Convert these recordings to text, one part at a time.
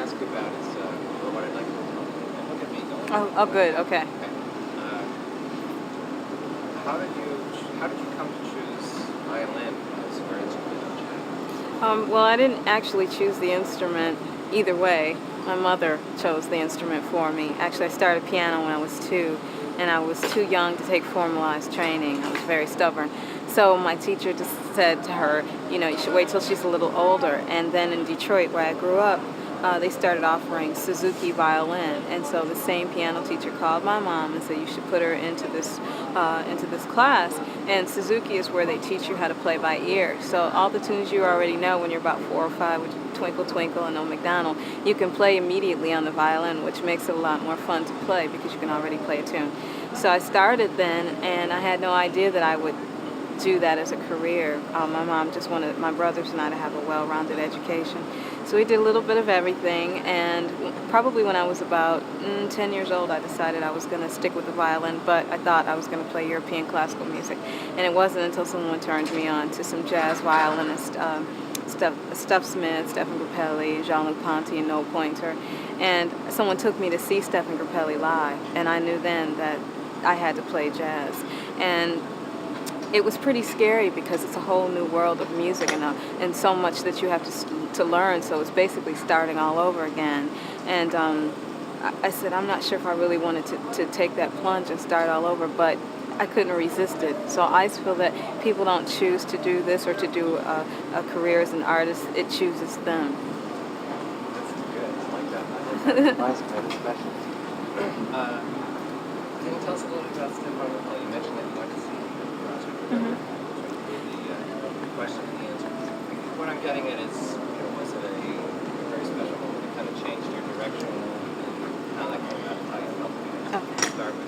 ask you about is, or what I'd like to know. And look at me going. Oh, good. Okay. Okay. How did you come to choose violin as your instrument of jazz? Well, I didn't actually choose the instrument either way. My mother chose the instrument for me. Actually, I started piano when I was 2, and I was too young to take formalized training. I was very stubborn. So my teacher just said to her, you should wait till she's a little older. And then in Detroit, where I grew up, they started offering Suzuki violin, and so the same piano teacher called my mom and said you should put her into this class. And Suzuki is where they teach you how to play by ear. So all the tunes you already know when you're about 4 or 5, which Twinkle Twinkle and Oh McDonald, you can play immediately on the violin, which makes it a lot more fun to play because you can already play a tune. So I started then, and I had no idea that I would do that as a career. My mom just wanted my brothers and I to have a well-rounded education. So we did a little bit of everything, and probably when I was about 10 years old, I decided I was going to stick with the violin, but I thought I was going to play European classical music. And it wasn't until someone turned me on to some jazz violinists, Stuff Smith, Stephen Grappelli, Jean-Luc Ponty, and Noel Pointer. And someone took me to see Stephen Grappelli live, and I knew then that I had to play jazz. And it was pretty scary because it's a whole new world of music and so much that you have to learn. So it's basically starting all over again. And I said, I'm not sure if I really wanted to take that plunge and start all over, but I couldn't resist it. So I feel that people don't choose to do this or to do a career as an artist. It chooses them. That's good. I like that. Nice kind of special. Can you tell us a little bit about Stephen Grappelli? You mentioned that you went to see him in concert. The question and the answer. What I'm getting at is, was it a very special moment that kind of changed your direction and how that came about, how you felt to start with?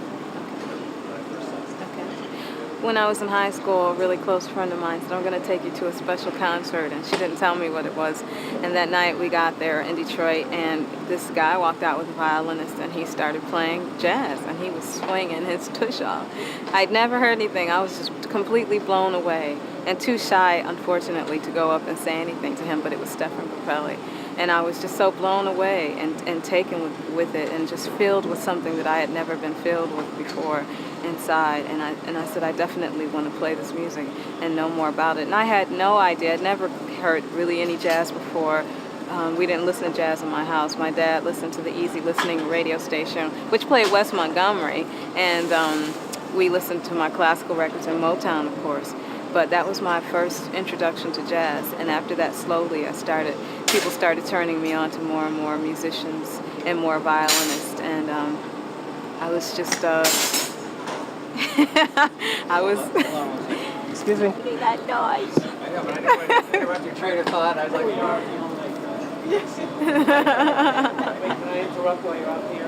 When I was in high school, a really close friend of mine said, I'm going to take you to a special concert, and she didn't tell me what it was. And that night we got there in Detroit, and this guy walked out with a violinist, and he started playing jazz, and he was swinging his tush off. I'd never heard anything. I was just completely blown away, and too shy, unfortunately, to go up and say anything to him, but it was Stephen Grappelli. And I was just so blown away and taken with it, and just filled with something that I had never been filled with before inside. And I said, I definitely want to play this music and know more about it. And I had no idea. I'd never heard really any jazz before. We didn't listen to jazz in my house. My dad listened to the Easy Listening radio station, which played West Montgomery, and we listened to my classical records in Motown, of course. But that was my first introduction to jazz, and after that, slowly, people started turning me on to more and more musicians and more violinists, and I was just, I was... Excuse me? That noise. I know, but I didn't want to interrupt your train of thought. I was like, Yes. Wait, can I interrupt while you're up here?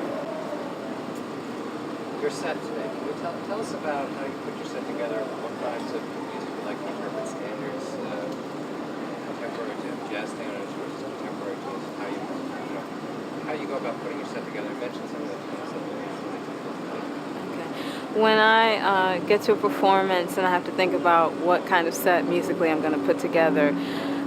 Your set today. Can you tell us about how you put your set together? What kinds of music you like to interpret standards, contemporary to jazz standards versus contemporary tunes? How you go about putting your set together? Mention some of the tunes that When I get to a performance and I have to think about what kind of set musically I'm going to put together,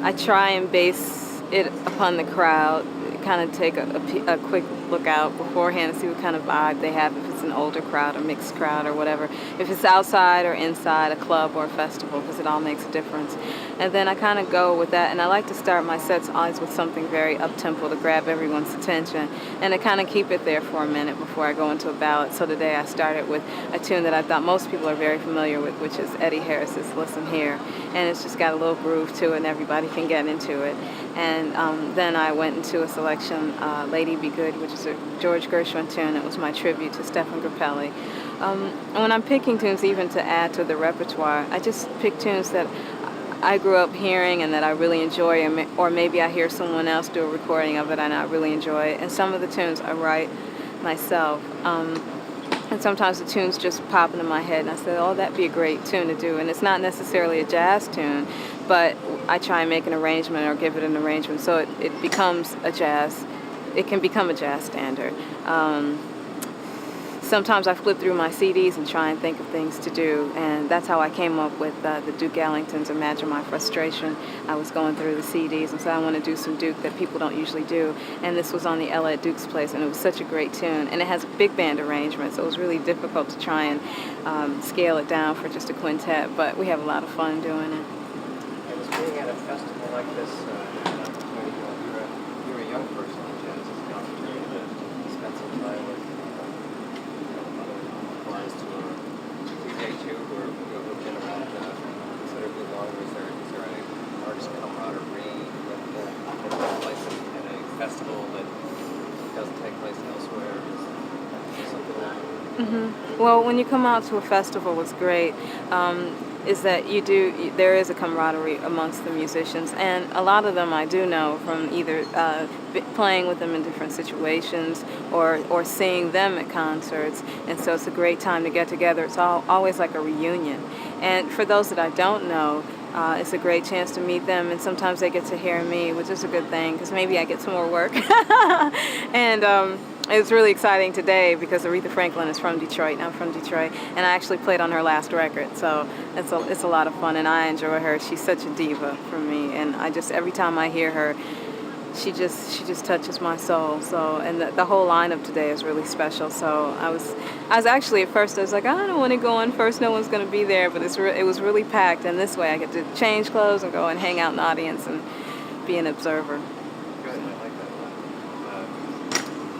I try and base it upon the crowd, kind of take a quick look out beforehand and see what kind of vibe they have, if it's an older crowd, a mixed crowd, or whatever, if it's outside or inside a club or a festival, because it all makes a difference. And then I kind of go with that, and I like to start my sets always with something very up-tempo to grab everyone's attention, and to kind of keep it there for a minute before I go into a ballad. So today I started with a tune that I thought most people are very familiar with, which is Eddie Harris's Listen Here, and it's just got a little groove to it, and everybody can get into it. And then I went into a selection, Lady Be Good, which is a George Gershwin tune. It was my tribute to Stephen Grappelli. And when I'm picking tunes even to add to the repertoire, I just pick tunes that I grew up hearing and that I really enjoy, or maybe I hear someone else do a recording of it and I really enjoy it. And some of the tunes I write myself. And sometimes the tunes just pop into my head and I say, oh, that'd be a great tune to do. And it's not necessarily a jazz tune, but I try and make an arrangement or give it an arrangement so it becomes a jazz. It can become a jazz standard. Some sometimes I flip through my CDs and try and think of things to do, and that's how I came up with the Duke Ellington's Imagine My Frustration. I was going through the CDs and said I want to do some Duke that people don't usually do, and this was on the Ella at Duke's Place, and it was such a great tune, and it has a big band arrangement, so it was really difficult to try and scale it down for just a quintet, but we have a lot of fun doing it. I was being at a festival like this, an opportunity, you're a young person in jazz, it's an opportunity to spend some time with other artists who are DJ2 who've been around considerably longer. Is there an artist camaraderie that takes place at a festival that doesn't take place elsewhere? Is something like that? Well, when you come out to a festival, what's great is that there is a camaraderie amongst the musicians, and a lot of them I do know from either playing with them in different situations or seeing them at concerts, and so it's a great time to get together. It's always like a reunion, and for those that I don't know, it's a great chance to meet them, and sometimes they get to hear me, which is a good thing because maybe I get some more work. And it's really exciting today because Aretha Franklin is from Detroit, and I'm from Detroit, and I actually played on her last record, so it's a lot of fun, and I enjoy her. She's such a diva for me, and every time I hear her, she just touches my soul. So, and the whole lineup today is really special. So I was actually at first I was like, I don't want to go on first, no one's going to be there, but it was really packed, and this way I get to change clothes and go and hang out in the audience and be an observer. Good, I like that a lot.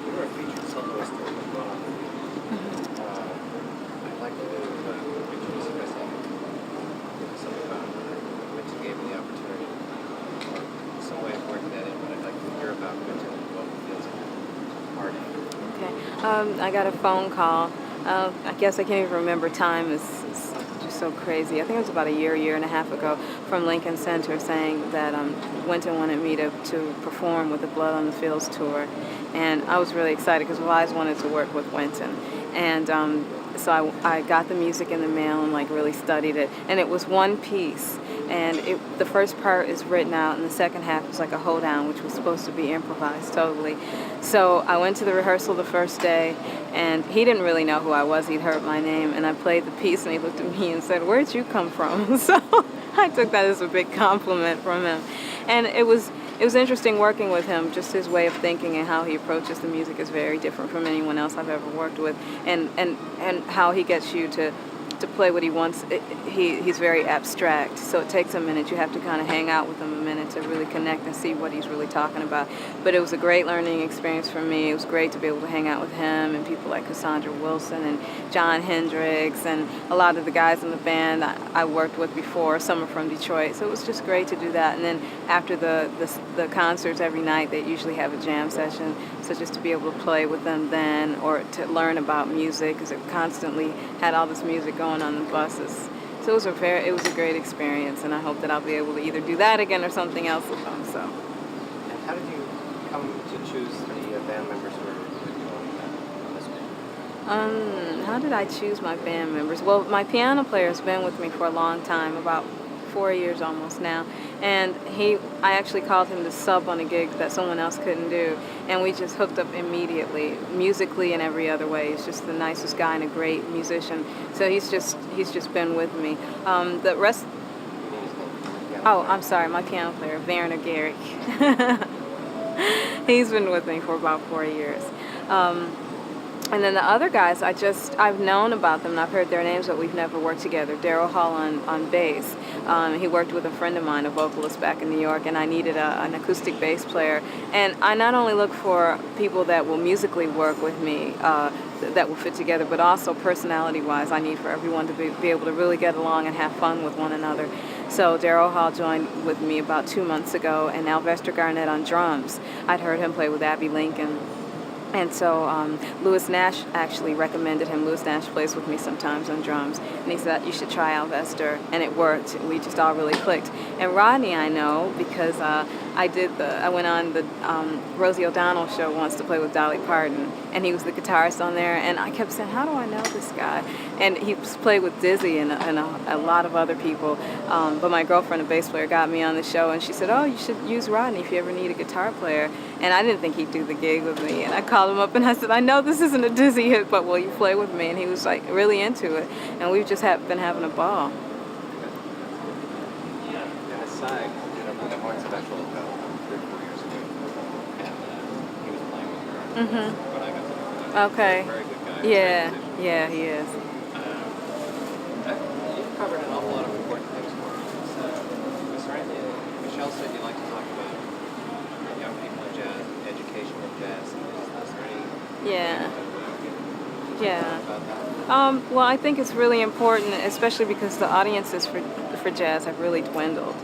You were a featured soloist as well. I'd like to introduce you by saying something about when you gave me the opportunity, or some way of working that in, but I'd like to hear about what it feels like art. Okay. I got a phone call. I guess I can't even remember time. It's just so crazy. I think it was about a year and a half ago from Lincoln Center saying that Wynton wanted me to perform with the Blood on the Fields tour. And I was really excited because I've always wanted to work with Wynton. And so I got the music in the mail and really studied it. And it was one piece. And the first part is written out, and the second half is like a hoedown, which was supposed to be improvised totally. So I went to the rehearsal the first day, and he didn't really know who I was. He'd heard my name, and I played the piece, and he looked at me and said, "Where'd you come from?" So I took that as a big compliment from him. And it was interesting working with him. Just his way of thinking and how he approaches the music is very different from anyone else I've ever worked with, and how he gets you to play what he wants. He's very abstract, so it takes a minute. You have to kind of hang out with him a minute to really connect and see what he's really talking about. But it was a great learning experience for me. It was great to be able to hang out with him and people like Cassandra Wilson and John Hendricks and a lot of the guys in the band I worked with before. Some are from Detroit, so it was just great to do that. And then after the concerts every night, they usually have a jam session, so just to be able to play with them then, or to learn about music, because it constantly had all this music going on the buses. So it was a great experience, and I hope that I'll be able to either do that again or something else with them. So. And how did you come to choose the band members who were with you on this band? How did I choose my band members? Well, my piano player has been with me for a long time, about 4 years almost now, and I actually called him to sub on a gig that someone else couldn't do, and we just hooked up immediately, musically and every other way. He's just the nicest guy and a great musician, so he's just been with me. The rest. Oh, I'm sorry, my piano player, Werner Garrick. He's been with me for about 4 years. And then the other guys, I've known about them and I've heard their names, but we've never worked together. Daryl Hall on bass. He worked with a friend of mine, a vocalist back in New York, and I needed an acoustic bass player. And I not only look for people that will musically work with me, that will fit together, but also personality-wise, I need for everyone to be able to really get along and have fun with one another. So Daryl Hall joined with me about 2 months ago, and Alvester Garnett on drums. I'd heard him play with Abby Lincoln. And so Louis Nash actually recommended him. Louis Nash plays with me sometimes on drums. And he said, you should try Alvester. And it worked. We just all really clicked. And Rodney I know because I went on the Rosie O'Donnell show once to play with Dolly Parton, and he was the guitarist on there. And I kept saying, "How do I know this guy?" And he played with Dizzy and a lot of other people. But my girlfriend, a bass player, got me on the show, and she said, "Oh, you should use Rodney if you ever need a guitar player." And I didn't think he'd do the gig with me. And I called him up and I said, "I know this isn't a Dizzy hit, but will you play with me?" And he was like really into it. And we've just been having a ball. And aside, from the horn special about 3 or 4 years ago, and he was playing with her. When I got to know him. Okay. He's a very good guy. Yeah, yeah, he is. You've covered an awful lot of important things for us. Was there anything, Michelle said you like to talk about young people in jazz, education of jazz. Is there any? Yeah. Yeah. About that? Well, I think it's really important, especially because the audiences for jazz have really dwindled.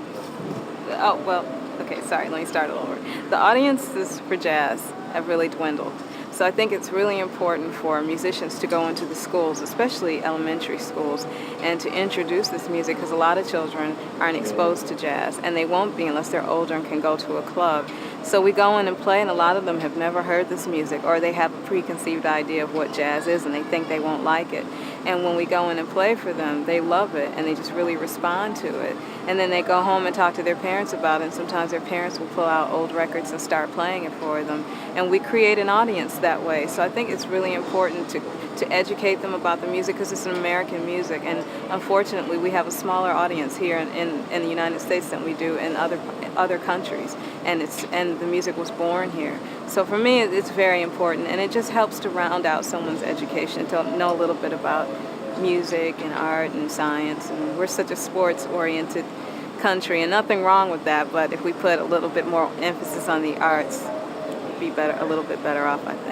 Oh, well, okay, sorry, let me start it over. The audiences for jazz have really dwindled. So I think it's really important for musicians to go into the schools, especially elementary schools, and to introduce this music, because a lot of children aren't exposed to jazz, and they won't be unless they're older and can go to a club. So we go in and play, and a lot of them have never heard this music, or they have a preconceived idea of what jazz is, and they think they won't like it. And when we go in and play for them, they love it, and they just really respond to it. And then they go home and talk to their parents about it, and sometimes their parents will pull out old records and start playing it for them. And we create an audience that way. So I think it's really important to educate them about the music, because it's an American music. And unfortunately, we have a smaller audience here in the United States than we do in other countries. And the music was born here. So for me, it's very important, and it just helps to round out someone's education, to know a little bit about music and art and science. And we're such a sports-oriented country, and nothing wrong with that, but if we put a little bit more emphasis on the arts, we'd be a little bit better off, I think.